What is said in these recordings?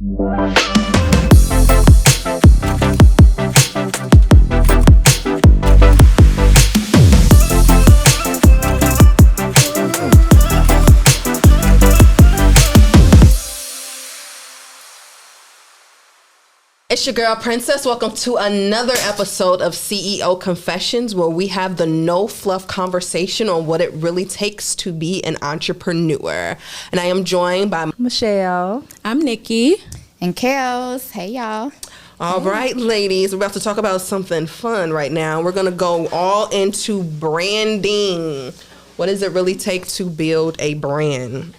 It's your girl Princess. Welcome to another episode of CEO Confessions, where we have the no fluff conversation on what it really takes to be an entrepreneur. And I am joined by Michelle. I'm Nikki. And Kels. Hey, y'all. All right, ladies, we're about to talk about something fun right now. We're going to go all into branding. What does it really take to build a brand?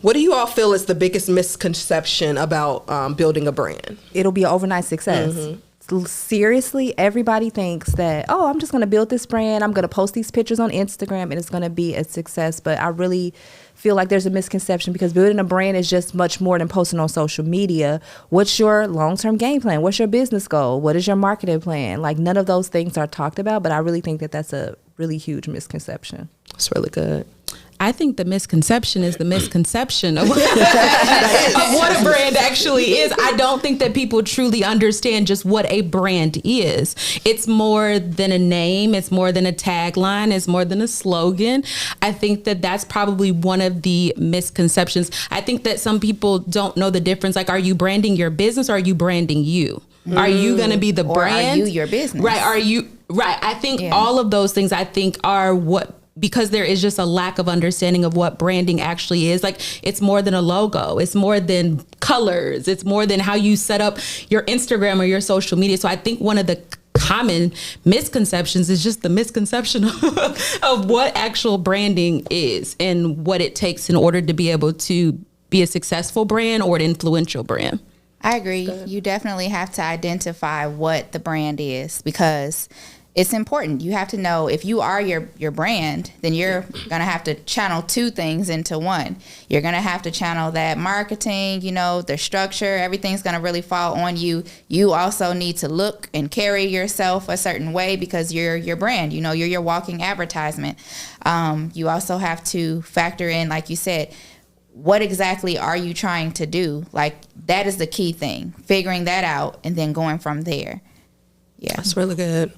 What do you all feel is the biggest misconception about building a brand? It'll be an overnight success. Mm-hmm. Seriously, everybody thinks that, oh, I'm just going to build this brand. I'm going to post these pictures on Instagram and it's going to be a success. But I really feel like there's a misconception because building a brand is just much more than posting on social media. What's your long-term game plan? What's your business goal? What is your marketing plan? Like, none of those things are talked about, but I really think that that's a really huge misconception. It's really good. I think the misconception is the misconception of what a brand actually is. I don't think that people truly understand just what a brand is. It's more than a name. It's more than a tagline. It's more than a slogan. I think that that's probably one of the misconceptions. I think that some people don't know the difference. Like, are you branding your business or are you branding you? Are you going to be the brand? Or are you your business? Right. Are you? Right. I think all of those things, I think, are what, because there is just a lack of understanding of what branding actually is. Like, it's more than a logo. It's more than colors. It's more than how you set up your Instagram or your social media. So I think one of the common misconceptions is just the misconception of what actual branding is and what it takes in order to be able to be a successful brand or an influential brand. I agree. You definitely have to identify what the brand is because it's important. You have to know if you are your brand, then you're going to have to channel two things into one. You're going to have to channel that marketing, the structure, everything's going to really fall on you. You also need to look and carry yourself a certain way because you're your brand, you're your walking advertisement. You also have to factor in, like you said, what exactly are you trying to do? Like, that is the key thing, figuring that out and then going from there. Yeah, that's really good.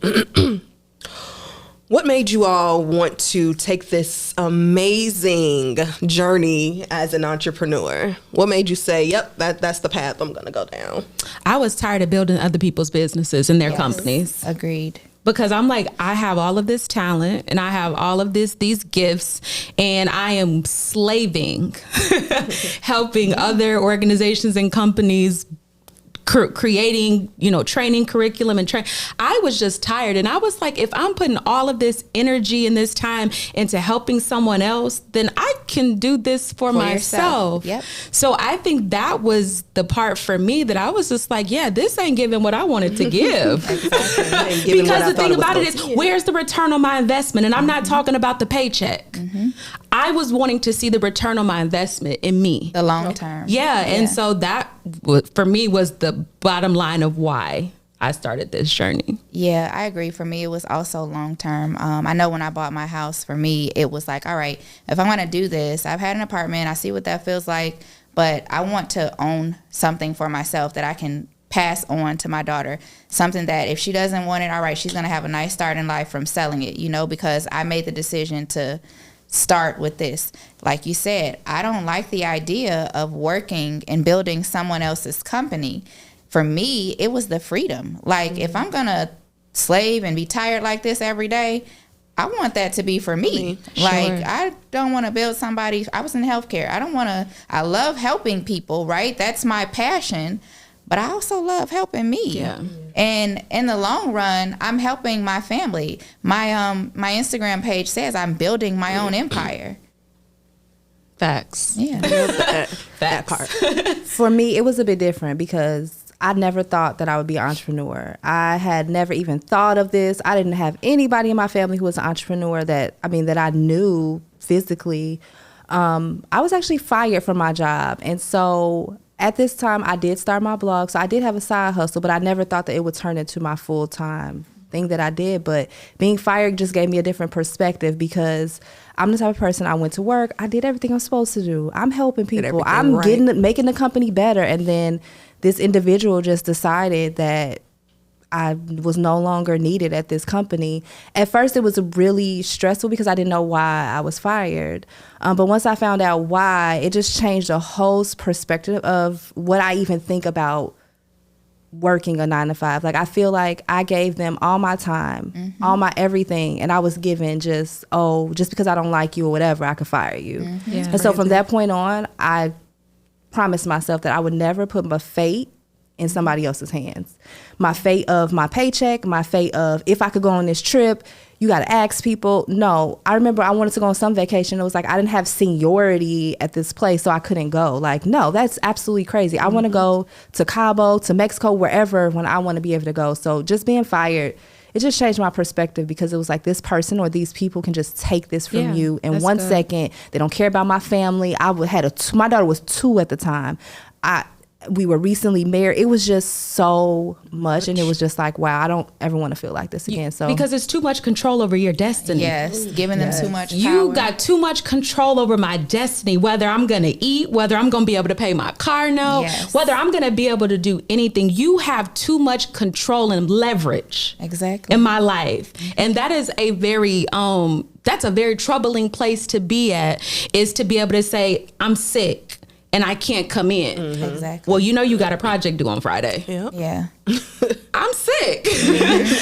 What made you all want to take this amazing journey as an entrepreneur? What made you say, yep, that's the path I'm going to go down? I was tired of building other people's businesses and their companies. Agreed. Because I'm like, I have all of this talent and I have all of these gifts and I am slaving, helping other organizations and companies creating, training curriculum and I was just tired. And I was like, if I'm putting all of this energy and this time into helping someone else, then I can do this for myself. Yep. So I think that was the part for me that I was just like, yeah, this ain't giving what I wanted to give. Exactly. Because the thing about it is, where's the return on my investment? And I'm not talking about the paycheck. Mm-hmm. I was wanting to see the return on my investment in me. The long term. Yeah. And so that for me was the bottom line of why I started this journey. Yeah, I agree. For me, it was also long term. I know when I bought my house, for me, it was like, all right, if I'm going to do this, I've had an apartment, I see what that feels like, but I want to own something for myself that I can pass on to my daughter. Something that if she doesn't want it, all right, she's going to have a nice start in life from selling it, because I made the decision to start with this. Like you said, I don't like the idea of working and building someone else's company. For me, it was the freedom. Like, if I'm going to slave and be tired like this every day, I want that to be for me. Like, I don't want to build somebody. I was in healthcare. I love helping people, right? That's my passion. But I also love helping me. Yeah. And in the long run, I'm helping my family. My Instagram page says I'm building my own empire. Facts. Yeah. that part. For me, it was a bit different because I never thought that I would be an entrepreneur. I had never even thought of this. I didn't have anybody in my family who was an entrepreneur that I knew physically. I was actually fired from my job. And so at this time, I did start my blog. So I did have a side hustle, but I never thought that it would turn into my full-time thing that I did, but being fired just gave me a different perspective because I'm the type of person, I went to work, I did everything I'm supposed to do. I'm helping people. I'm right. making the company better. And then this individual just decided that I was no longer needed at this company. At first, it was really stressful because I didn't know why I was fired. But once I found out why, it just changed the whole perspective of what I even think about working a 9 to 5. Like, I feel like I gave them all my time, all my everything, and I was given just because I don't like you or whatever, I could fire you. Yeah. And so from that point on, I promised myself that I would never put my fate in somebody else's hands. My fate of my paycheck, my fate of if I could go on this trip, you got to ask people. No, I remember I wanted to go on some vacation. It was like I didn't have seniority at this place, so I couldn't go. Like, no, that's absolutely crazy. I want to go to Cabo, to Mexico, wherever when I want to be able to go. So just being fired, it just changed my perspective because it was like this person or these people can just take this from you in 1 second. They don't care about my family. My daughter was 2 at the time. We were recently married. It was just so much, and it was just like, wow, I don't ever want to feel like this again. So because it's too much control over your destiny. Yes, giving them too much power. You got too much control over my destiny, whether I'm going to eat, whether I'm going to be able to pay my car note, whether I'm going to be able to do anything. You have too much control and leverage in my life. And that is a very that's a very troubling place to be at, is to be able to say, I'm sick and I can't come in. Exactly. Well, you got a project due on Friday. Yep. Yeah. I'm sick.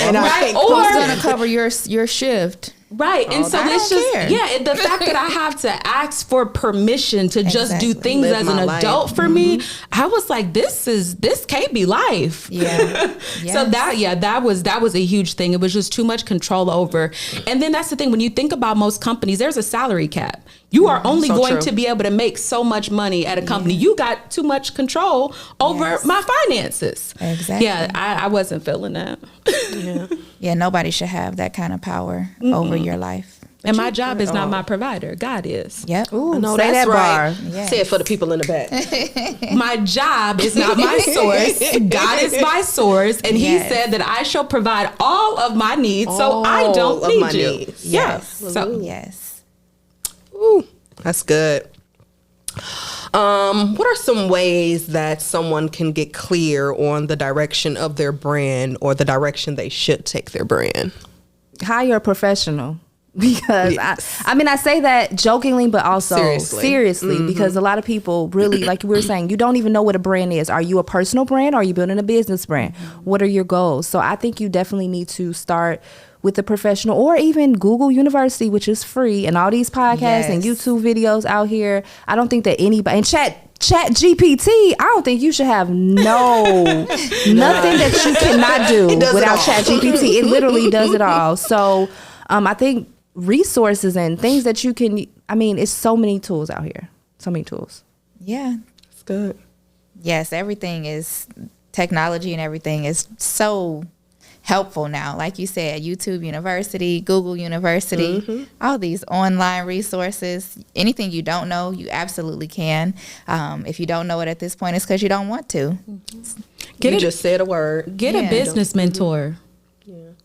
And right? Who's gonna cover your shift? Right. And so it's just, the fact that I have to ask for permission to just do things Live as an my adult life. for me, I was like, this can't be life. Yeah. So that was a huge thing. It was just too much control over. And then that's the thing, when you think about most companies, there's a salary cap. You are only going to be able to make so much money at a company. You got too much control over my finances. Exactly. Yeah, I wasn't feeling that. Yeah, nobody should have that kind of power over your life. And my job is not my provider. God is. Yep. Ooh, No, say that's that right. bar. Yes. Say it for the people in the back. My job is not my source. God is my source. And he Yes. said that I shall provide all of my needs. So I don't All of need my you. needs. Yes. So Yes. Ooh, that's good. What are some ways that someone can get clear on the direction of their brand or the direction they should take their brand? Hire a professional. Because Yes. I say that jokingly, but also seriously, because a lot of people really, like we were saying, you don't even know what a brand is. Are you a personal brand? Or are you building a business brand? What are your goals? So I think you definitely need to start with a professional, or even Google University, which is free, and all these podcasts and YouTube videos out here. I don't think that anybody, and Chat GPT, I don't think you should have nothing that you cannot do without Chat GPT. It literally does it all. So I think resources and things that you can, it's so many tools out here. So many tools. Yeah. It's good. Yes, everything is technology, and everything is so helpful now. Like you said, YouTube University, Google University, all these online resources. Anything you don't know, you absolutely can. If you don't know it at this point, it's because you don't want to. Just said a word. Get a business mentor.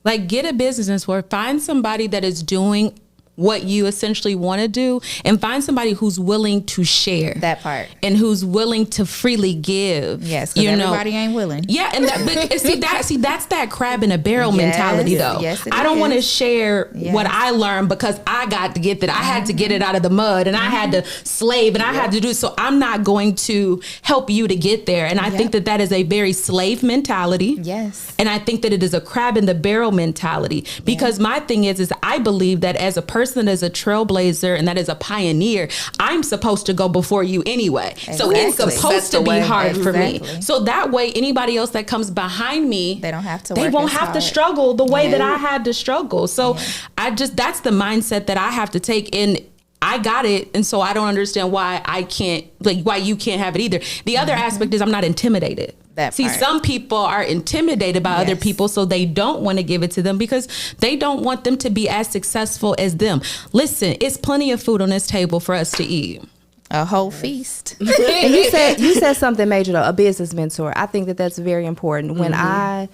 Like, get a business mentor. Find somebody that is doing what you essentially want to do, and find somebody who's willing to share That part. and who's willing to freely give. Yes, because everybody ain't willing. Yeah, and that's that crab in a barrel mentality, though. Yes, it I don't want to is. share what I learned because I got to get that. I had to get it out of the mud, and I had to slave, and I had to do it. So I'm not going to help you to get there. And I think that is a very slave mentality. Yes. And I think that it is a crab in the barrel mentality, because my thing is I believe that as a person, as a trailblazer and that is a pioneer, I'm supposed to go before you anyway. So it's supposed to be hard for me. So that way, anybody else that comes behind me, They don't have to. they work won't as have to hard. struggle the way that I had to struggle. So that's the mindset that I have to take in. I got it, and so I don't understand why I can't, why you can't have it either. The other aspect is I'm not intimidated. See, some people are intimidated by other people, so they don't want to give it to them because they don't want them to be as successful as them. Listen, it's plenty of food on this table for us to eat. A whole feast. And you said something major though, a business mentor. I think that that's very important. When I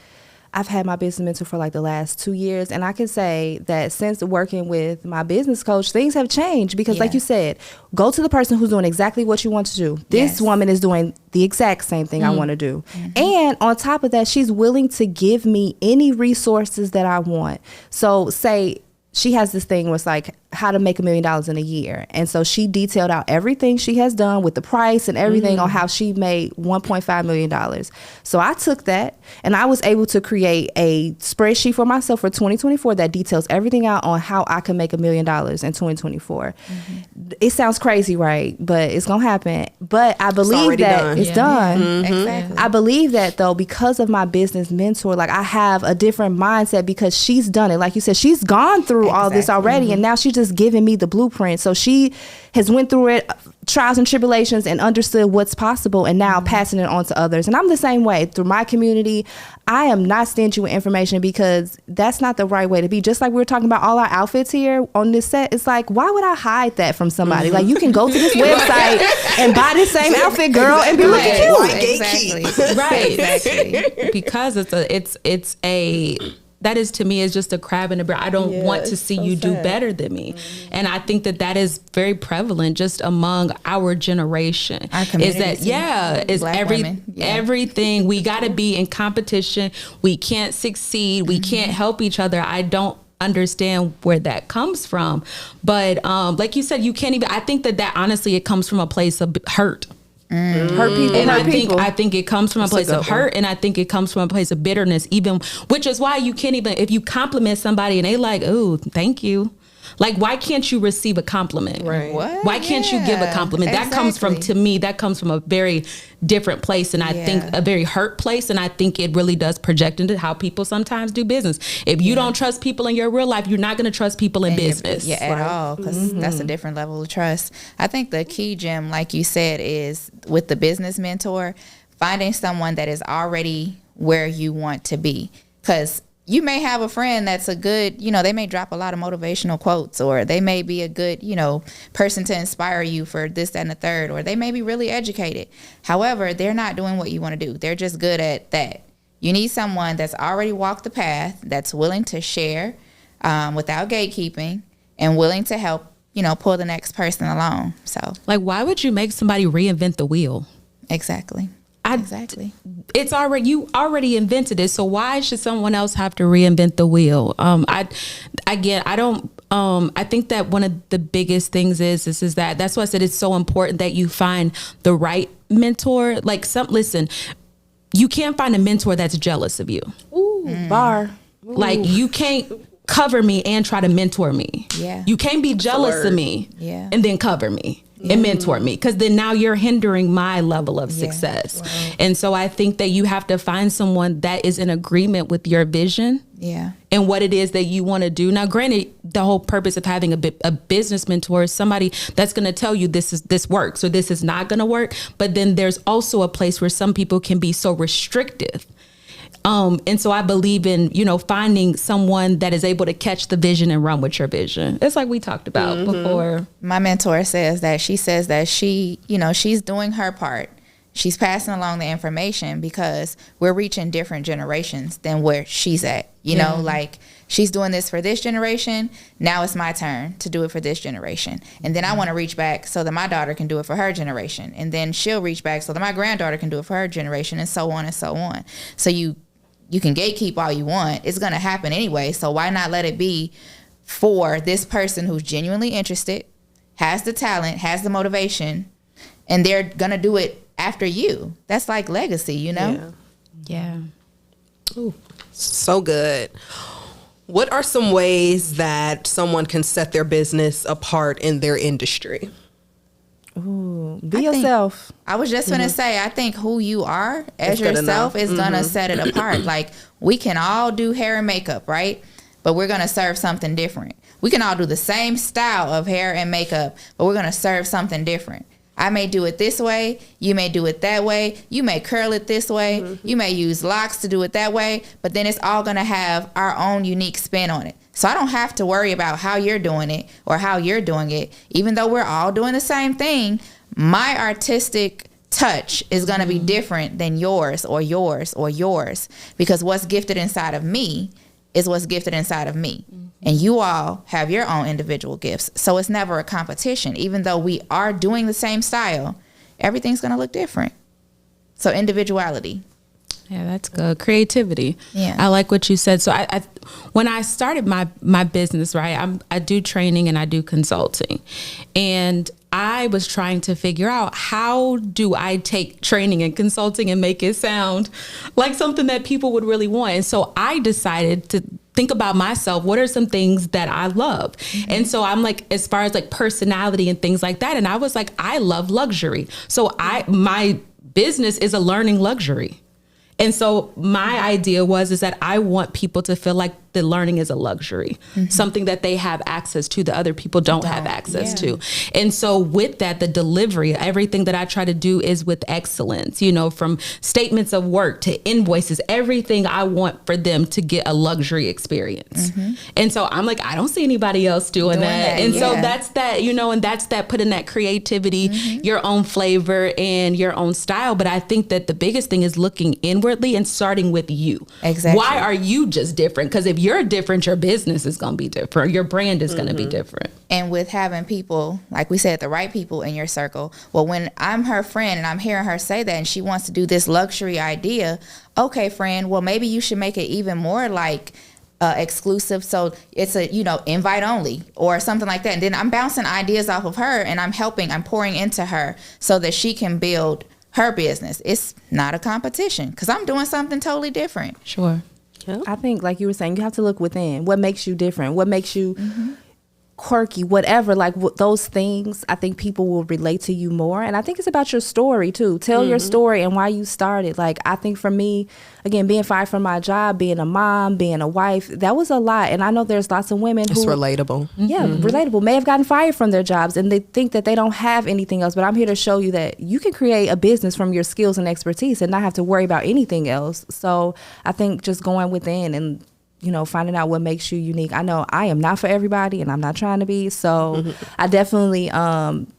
I've had my business mentor for like the last 2 years, and I can say that since working with my business coach, things have changed because, like you said, go to the person who's doing exactly what you want to do. This woman is doing the exact same thing I want to do. And on top of that, she's willing to give me any resources that I want. So say she has this thing where it's like how to make $1 million in a year. And so she detailed out everything she has done with the price and everything on how she made $1.5 million. So I took that and I was able to create a spreadsheet for myself for 2024 that details everything out on how I can make $1 million in 2024. It sounds crazy, right? But it's going to happen. But I believe that it's done. Exactly. I believe that though, because of my business mentor, like I have a different mindset because she's done it. Like you said, she's gone through all this already and now she's just giving me the blueprint. So she has went through it, trials and tribulations, and understood what's possible and now passing it on to others. And I'm the same way through my community. I am not stingy with information because that's not the right way to be. Just like we were talking about all our outfits here on this set, it's like, why would I hide that from somebody? Like, you can go to this website and buy this same outfit, girl, and be looking cute. Exactly. Right. Exactly. Because it's a that is, to me, is just a crab in a barrel. I don't want to see you do better than me. And I think that is very prevalent just among our generation. Our is that, is Black women. everything. We got to be in competition. We can't succeed. We can't help each other. I don't understand where that comes from. But like you said, you can't even, I think that honestly, it comes from a place of hurt. Hurt people, and I think it comes from a place of hurt, and I think it comes from a place of bitterness, even, which is why you can't even, if you compliment somebody and they like, oh, thank you. Like, why can't you receive a compliment? Right. What? Why can't you give a compliment? That comes from, to me, that comes from a very different place. And I think a very hurt place. And I think it really does project into how people sometimes do business. If you don't trust people in your real life, you're not going to trust people in business. At all. Because that's a different level of trust. I think the key, Jim, like you said, is with the business mentor, finding someone that is already where you want to be. Because you may have a friend that's a good, they may drop a lot of motivational quotes, or they may be a good, person to inspire you for this, that, and the third, or they may be really educated. However, they're not doing what you want to do. They're just good at that. You need someone that's already walked the path, that's willing to share without gatekeeping, and willing to help, pull the next person along. So, like, why would you make somebody reinvent the wheel? Exactly. Exactly. It's you already invented it. So why should someone else have to reinvent the wheel? I think that one of the biggest things is that's why I said it's so important that you find the right mentor. Like, listen, you can't find a mentor that's jealous of you. Ooh, bar. Ooh. Like, you can't cover me and try to mentor me. Yeah. You can't be jealous of me and then cover me. And mentor me, because then now you're hindering my level of success. Wow. And so I think that you have to find someone that is in agreement with your vision and what it is that you want to do. Now, granted, the whole purpose of having a business mentor is somebody that's going to tell you this works or this is not going to work. But then there's also a place where some people can be so restrictive. And so I believe in, finding someone that is able to catch the vision and run with your vision. It's like we talked about before. My mentor says that she, she's doing her part. She's passing along the information because we're reaching different generations than where she's at. Like, she's doing this for this generation. Now it's my turn to do it for this generation. And then I want to reach back so that my daughter can do it for her generation. And then she'll reach back so that my granddaughter can do it for her generation, and so on and so on. So you can gatekeep all you want. It's going to happen anyway. So why not let it be for this person who's genuinely interested, has the talent, has the motivation, and they're going to do it after you. That's like legacy, Yeah. Ooh, so good. What are some ways that someone can set their business apart in their industry? Ooh, be yourself. I was just going to say, I think who you are as yourself is going to set it apart. Like, we can all do hair and makeup, right? But we're going to serve something different. We can all do the same style of hair and makeup, but we're going to serve something different. I may do it this way. You may do it that way. You may curl it this way. You may use locks to do it that way. But then it's all going to have our own unique spin on it. So I don't have to worry about how you're doing it or how you're doing it. Even though we're all doing the same thing, my artistic touch is going to be different than yours or yours or yours, because what's gifted inside of me is what's gifted inside of me. And you all have your own individual gifts. So it's never a competition. Even though we are doing the same style, everything's going to look different. So individuality. Yeah, that's good. Creativity. Yeah. I like what you said. So I when I started my business, right, I do training and I do consulting. And I was trying to figure out, how do I take training and consulting and make it sound like something that people would really want? And so I decided to think about myself. What are some things that I love? Mm-hmm. And so I'm like, as far as like personality and things like that. And I was like, I love luxury. So my business is a learning luxury. And so my idea is that I want people to feel like the learning is a luxury, something that they have access to that other people don't have access to. And so with that, the delivery, everything that I try to do is with excellence, you know, from statements of work to invoices, everything I want for them to get a luxury experience. And so I'm like, I don't see anybody else doing that. And so that's that, you know, and that's that putting that creativity, your own flavor and your own style. But I think that the biggest thing is looking inwardly and starting with you. Exactly. Why are you just different? Because if you're different, your business is going to be different. Your brand is going to be different. And with having people, like we said, the right people in your circle. Well, when I'm her friend and I'm hearing her say that and she wants to do this luxury idea, okay, friend, well, maybe you should make it even more like exclusive. So it's a, you know, invite only or something like that. And then I'm bouncing ideas off of her and I'm pouring into her so that she can build her business. It's not a competition because I'm doing something totally different. Sure. I think, like you were saying, you have to look within. What makes you different? What makes you quirky? Whatever, like those things, I think people will relate to you more. And I think it's about your story, too. Tell your story and why you started. Like, I think for me, again, being fired from my job, being a mom, being a wife, that was a lot. And I know there's lots of women who... It's relatable. Yeah, relatable. May have gotten fired from their jobs and they think that they don't have anything else. But I'm here to show you that you can create a business from your skills and expertise and not have to worry about anything else. So I think just going within and, you know, finding out what makes you unique. I know I am not for everybody and I'm not trying to be. So I definitely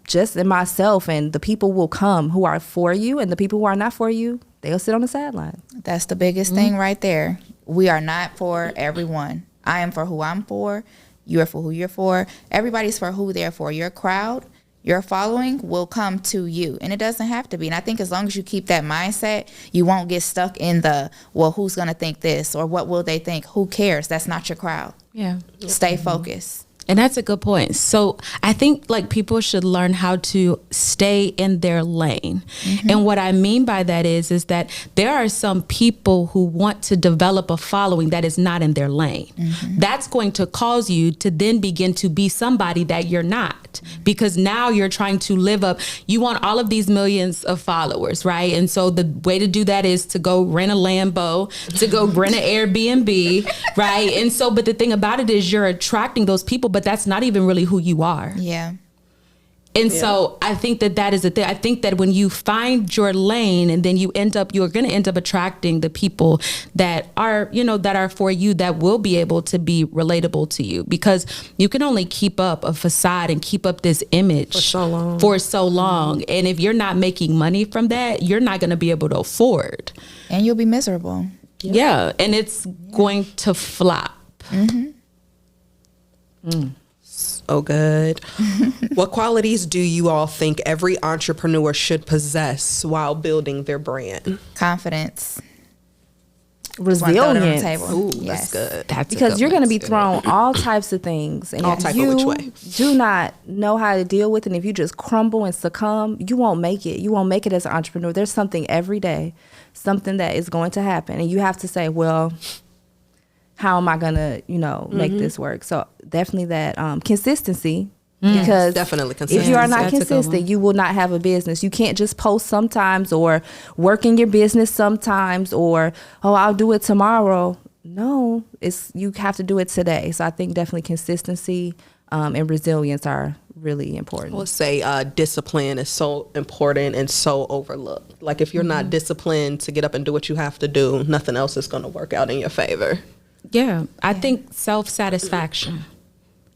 just in myself, and the people will come who are for you, and the people who are not for you, they'll sit on the sideline. That's the biggest thing right there. We are not for everyone. I am for who I'm for. You're for who you're for. Everybody's for who they're for. Your crowd, your following will come to you. And it doesn't have to be. And I think as long as you keep that mindset, you won't get stuck in the, well, who's going to think this? Or what will they think? Who cares? That's not your crowd. Yeah. Stay focused. And that's a good point. So I think like people should learn how to stay in their lane. And what I mean by that is that there are some people who want to develop a following that is not in their lane. That's going to cause you to then begin to be somebody that you're not, because now you're trying to live up. You want all of these millions of followers, right? And so the way to do that is to go rent a Lambo, to go rent an Airbnb, right? And so, but the thing about it is you're attracting those people, but that's not even really who you are. Yeah. And so I think that is the thing. I think that when you find your lane and then you're going to end up attracting the people that are, you know, that are for you, that will be able to be relatable to you, because you can only keep up a facade and keep up this image for so long. And if you're not making money from that, you're not going to be able to afford. And you'll be miserable. Yeah. And it's going to flop. So good. What qualities do you all think every entrepreneur should possess while building their brand? Confidence. Resilience. Ooh, Yes. that's good. That's Because you're going to be thrown all types of things, and All if type of you which way. do not know how to deal with it, and if you just crumble and succumb, you won't make it. You won't make it as an entrepreneur. There's something every day, something that is going to happen, and you have to say, well, how am I going to, you know, make this work? So definitely that consistency. Because definitely if you are not That's a good consistent, one. you will not have a business. You can't just post sometimes or work in your business sometimes or, oh, I'll do it tomorrow. No, you have to do it today. So I think definitely consistency and resilience are really important. I would say discipline is so important and so overlooked. Like if you're not disciplined to get up and do what you have to do, nothing else is going to work out in your favor. Yeah. I think self-satisfaction.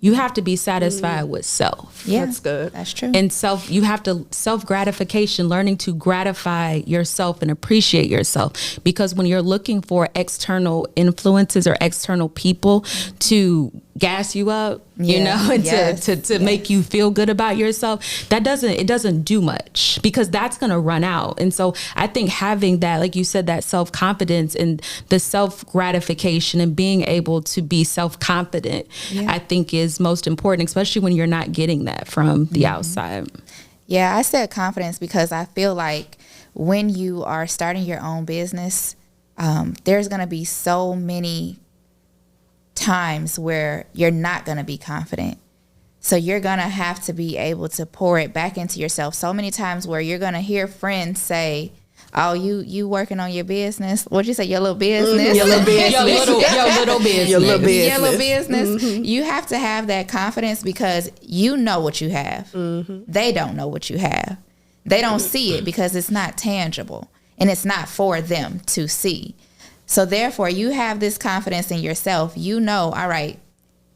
You have to be satisfied with self. Yeah, That's good. That's true. And you have to self gratification, learning to gratify yourself and appreciate yourself. Because when you're looking for external influences or external people to gas you up, you know, and to make you feel good about yourself, it doesn't do much, because that's going to run out. And so I think having that, like you said, that self-confidence and the self-gratification and being able to be self-confident, I think is most important, especially when you're not getting that from the outside. Yeah, I said confidence because I feel like when you are starting your own business, there's going to be so many times where you're not going to be confident. So you're going to have to be able to pour it back into yourself. So many times where you're going to hear friends say, oh, you working on your business. What'd you say? Your little business? Your little business. Your little business. Your little business. Your little business. You have to have that confidence because you know what you have. They don't know what you have. They don't see it because it's not tangible and it's not for them to see. So therefore, you have this confidence in yourself. You know, all right,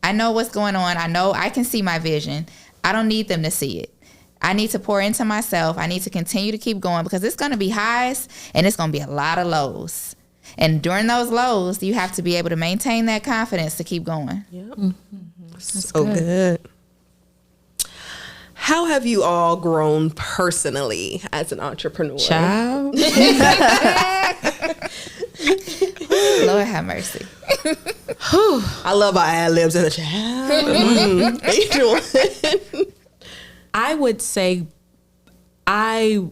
I know what's going on. I know I can see my vision. I don't need them to see it. I need to pour into myself. I need to continue to keep going because it's going to be highs and it's going to be a lot of lows. And during those lows, you have to be able to maintain that confidence to keep going. Yep. So good. How have you all grown personally as an entrepreneur? Child. Lord have mercy. I love our ad libs in the chat. How you doing? I would say I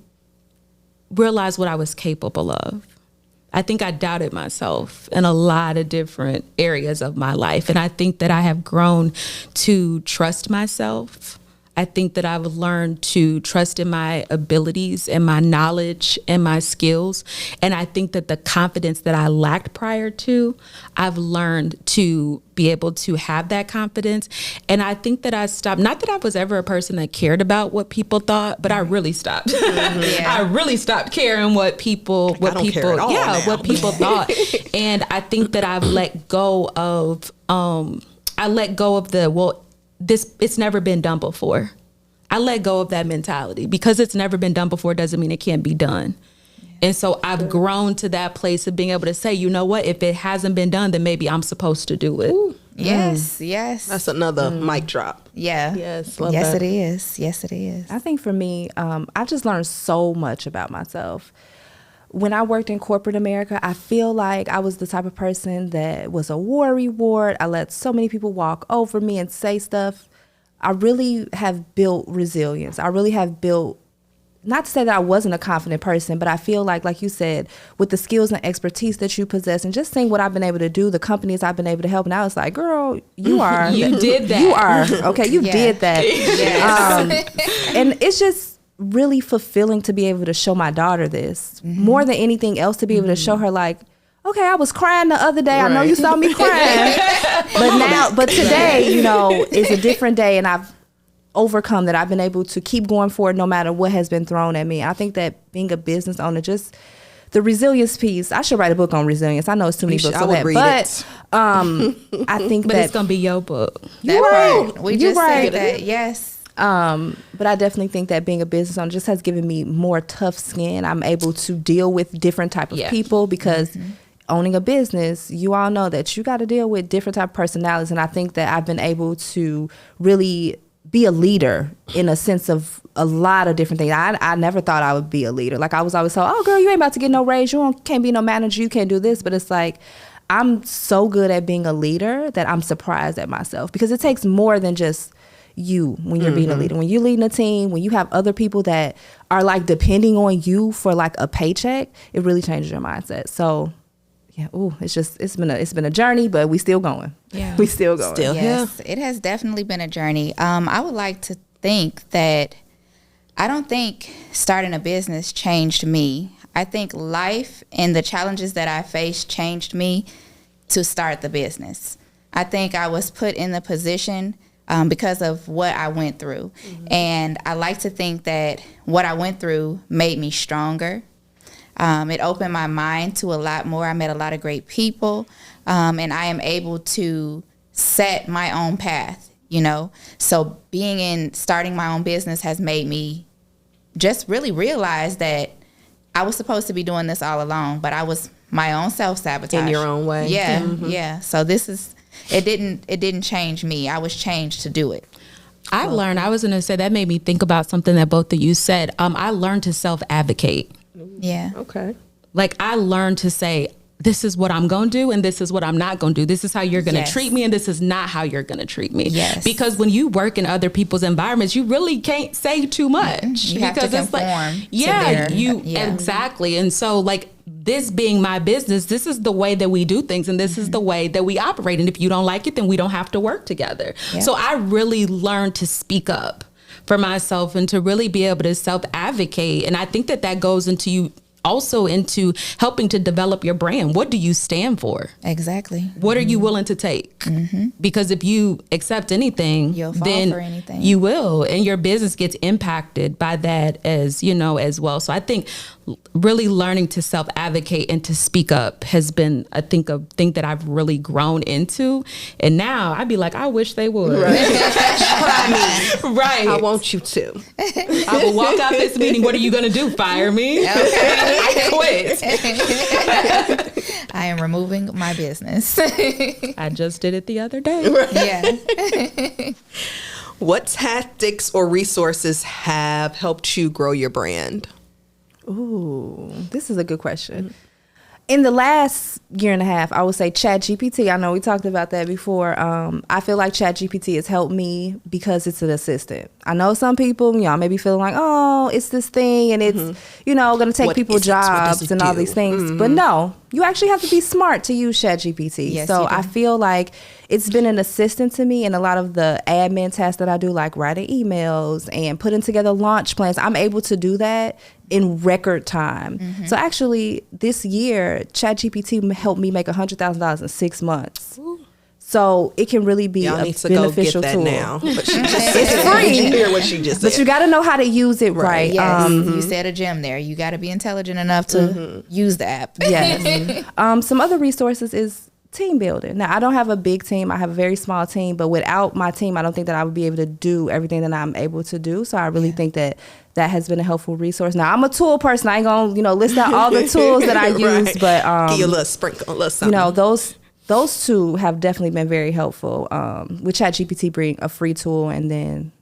realized what I was capable of. I think I doubted myself in a lot of different areas of my life. And I think that I have grown to trust myself. I think that I've learned to trust in my abilities and my knowledge and my skills. And I think that the confidence that I lacked prior to, I've learned to be able to have that confidence. And I think that I stopped, not that I was ever a person that cared about what people thought, but I really stopped. I really stopped caring what people care at all now. what people thought. And I think that I've let go of it's never been done before. I let go of that mentality. Because it's never been done before doesn't mean it can't be done. And so I've grown to that place of being able to say, you know what, if it hasn't been done, then maybe I'm supposed to do it. Ooh. Yes, yes. That's another mic drop. Yeah. Yes, love yes, that. it is. Yes, it is. I think for me, I've just learned so much about myself. When I worked in corporate America, I feel like I was the type of person that was a worry wart. I let so many people walk over me and say stuff. I really have built resilience. I really have built, not to say that I wasn't a confident person, but I feel like you said, with the skills and expertise that you possess and just seeing what I've been able to do, the companies I've been able to help. And I was like, girl, you are. You did that. You are. Okay, you did that. Yes. And it's just really fulfilling to be able to show my daughter this. More than anything else, to be able to show her like, okay, I was crying the other day. I know you saw me crying. but today, you know, is a different day, and I've overcome that. I've been able to keep going forward no matter what has been thrown at me. I think that being a business owner, just the resilience piece, I should write a book on resilience. I know it's too many books I on would that, read but I think But that it's going to be your book. That part. We You're just right. said that. Yes. but I definitely think that being a business owner just has given me more tough skin. I'm able to deal with different type of people because owning a business, you all know that you got to deal with different type of personalities. And I think that I've been able to really be a leader in a sense of a lot of different things. I never thought I would be a leader. Like I was always told, oh girl, you ain't about to get no raise. Can't be no manager. You can't do this. But it's like, I'm so good at being a leader that I'm surprised at myself, because it takes more than just you when you're being a leader. When you're leading a team, when you have other people that are like depending on you for like a paycheck, it really changes your mindset. So yeah, it's been a journey, but we still going. Yeah. We still going. Still. Yes, it has definitely been a journey. I would like to think that I don't think starting a business changed me. I think life and the challenges that I faced changed me to start the business. I think I was put in the position because of what I went through. And I like to think that what I went through made me stronger. It opened my mind to a lot more. I met a lot of great people, and I am able to set my own path. you know? So starting my own business has made me just really realize that I was supposed to be doing this all along, but I was my own self-sabotage. In your own way. Yeah, yeah. So it didn't change me. I was changed to do it. I was going to say that made me think about something that both of you said. I learned to self-advocate. Yeah. Okay. Like I learned to say, this is what I'm going to do and this is what I'm not going to do. This is how you're going to treat me and this is not how you're going to treat me. Yes. Because when you work in other people's environments, you really can't say too much. You have to conform exactly. And so like this being my business, this is the way that we do things and this is the way that we operate. And if you don't like it, then we don't have to work together. Yeah. So I really learned to speak up for myself and to really be able to self-advocate. And I think that goes into helping to develop your brand. What do you stand for? Exactly. What are you willing to take? Because if you accept anything, you'll fall then for anything. You will, and your business gets impacted by that as well. So I think really learning to self-advocate and to speak up has been, I think, a thing that I've really grown into. And now I'd be like, I wish they would. Right. Try me. Right. I want you to. I will walk out this meeting. What are you going to do? Fire me? Okay. I quit. I am removing my business. I just did it the other day. Right. Yeah. What tactics or resources have helped you grow your brand? Ooh, this is a good question. In the last year and a half, I would say ChatGPT. I know we talked about that before. I feel like ChatGPT has helped me because it's an assistant. I know some people, y'all may be feeling like, oh, it's this thing and it's, going to take people's jobs and all these things. But no, you actually have to be smart to use ChatGPT. Yes, so I feel like it's been an assistant to me in a lot of the admin tasks that I do, like writing emails and putting together launch plans. I'm able to do that in record time. So actually, this year, ChatGPT helped me make $100,000 in 6 months. Ooh. So it can really be Y'all a need to beneficial go get that tool. now. But she just It's free. Did you hear what she just said? But you got to know how to use it right. Yes, you said a gem there. You got to be intelligent enough to use the app. Yes. Some other resources is team building. Now, I don't have a big team. I have a very small team, but without my team, I don't think that I would be able to do everything that I'm able to do. So I really think that has been a helpful resource. Now, I'm a tool person. I ain't going to, list out all the tools that I use, but give you a little sprinkle, a little something. Those two have definitely been very helpful. With ChatGPT bring a free tool and then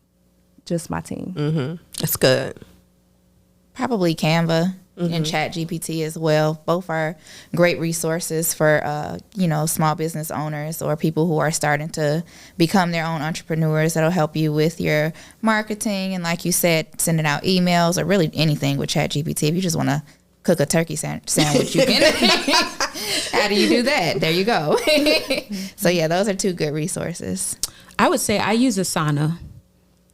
just my team. That's good. Probably Canva and ChatGPT as well. Both are great resources for small business owners or people who are starting to become their own entrepreneurs. That'll help you with your marketing and, like you said, sending out emails or really anything with ChatGPT. If you just want to cook a turkey sandwich, you can. How do you do that? There you go. So yeah, those are two good resources. I would say I use Asana.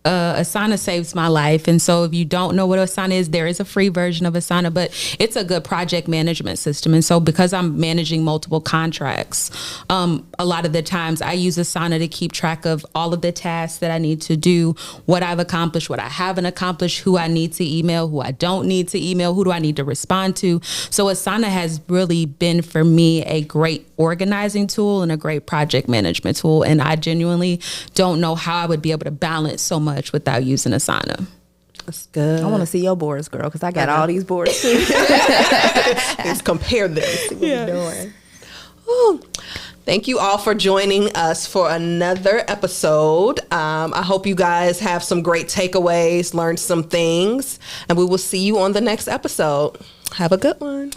Asana saves my life. And so if you don't know what Asana is, there is a free version of Asana, but it's a good project management system. And so because I'm managing multiple contracts, a lot of the times I use Asana to keep track of all of the tasks that I need to do, what I've accomplished, what I haven't accomplished, who I need to email, who I don't need to email, who do I need to respond to. So Asana has really been for me a great organizing tool and a great project management tool. And I genuinely don't know how I would be able to balance so much without using Asana. That's good. I want to see your boards, girl, because I got all these boards too. Let's compare them. See what we're doing. Ooh. Thank you all for joining us for another episode. I hope you guys have some great takeaways, learned some things, and we will see you on the next episode. Have a good one.